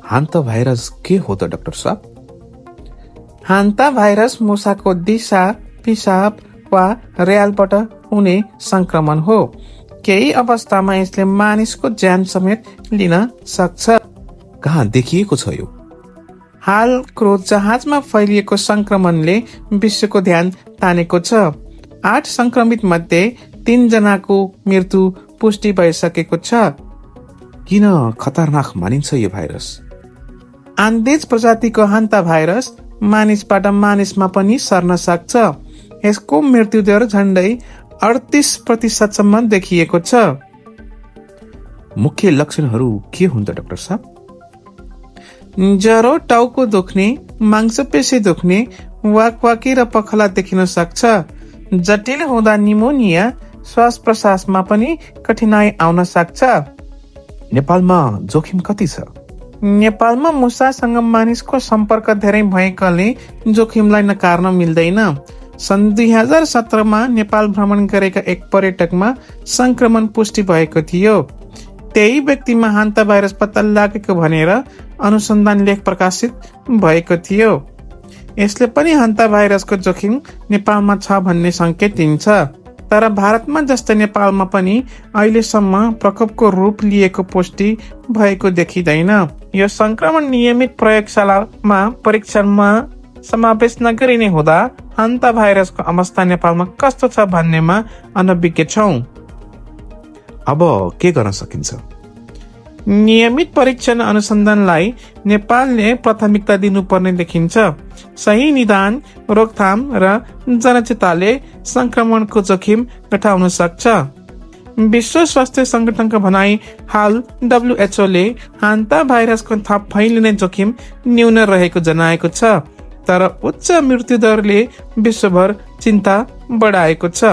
हान्ता virus के हो त डाक्टर साहब? हान्ता भाइरस मुसाको दिशा, पिसाब वा र्यालबाट हुने संक्रमण हो। केही अवस्थामा यसले मानिसको ज्यान समेत लिन सक्छ। कहाँ देखिएको छ यो? हाल क्रुज जहाजमा फैलिएको संक्रमणले विश्वको ध्यान तानेको छ। 8 संक्रमित मध्ये 3 जनाको मृत्यु पुष्टि भइसकेको छ। किन खतरनाक मानिन्छ यो भाइरस? आन्देज प्रजातिको हान्ता भाइरस मानिसबाट मानिसमा पनि सर्न सक्छ। यसको मृत्यु दर झण्डै 38% देखिएको छ। मुख्य लक्षणहरू के हुन् त डाक्टर साहब? ज्वरो, टाउको दुख्ने, मांसपेशी दुख्ने, वाकवाकी र पखला देखिन सक्छ। जटिल हुँदा निमोनिया, श्वास प्रश्वासमा पनि कठिनाई आउन सक्छ। नेपालमा जोखिम कति छ? नेपालमा मुसासँग मानिसको सम्पर्क धेरै भएकाले जोखिमलाई नकार्न मिल्दैन। सन् 2017मा नेपाल भ्रमण गरेका एक पर्यटकमा संक्रमण पुष्टि भएको थियो। त्यही व्यक्तिमा हान्ता भाइरस पत्ता लागेको भनेर अनुसन्धान लेख प्रकाशित भएको थियो। यसले पनि हान्ता भाइरसको जोखिम नेपालमा छ भन्ने संकेत दिन्छ। तर भारतमा जस्तै नेपालमा पनि अहिलेसम्म प्रकोपको रूप लिएको पुष्टि भएको देखिँदैन। यो संक्रमण नियमित प्रयोगशालामा परीक्षणमा समावेश नगरिने हुँदा हान्ता भाइरसको अवस्था नेपालमा कस्तो छ भन्नेमा अनभिज्ञ छौं। अब के गर्न सकिन्छ? नियमित परीक्षण अनुसन्धानलाई नेपालले प्राथमिकता दिनुपर्ने देखिन्छ। सही निदान, रोकथाम र जनचेतनाले संक्रमणको जोखिम घटाउन सक्छ। विश्व स्वास्थ्य संगठनको भनाई हाल WHO ले हान्ता भाइरसको थप फैलिने जोखिम न्यून रहेको जनाएको छ। तर उच्च मृत्यु दरले विश्वभर चिन्ता बढाएको छ।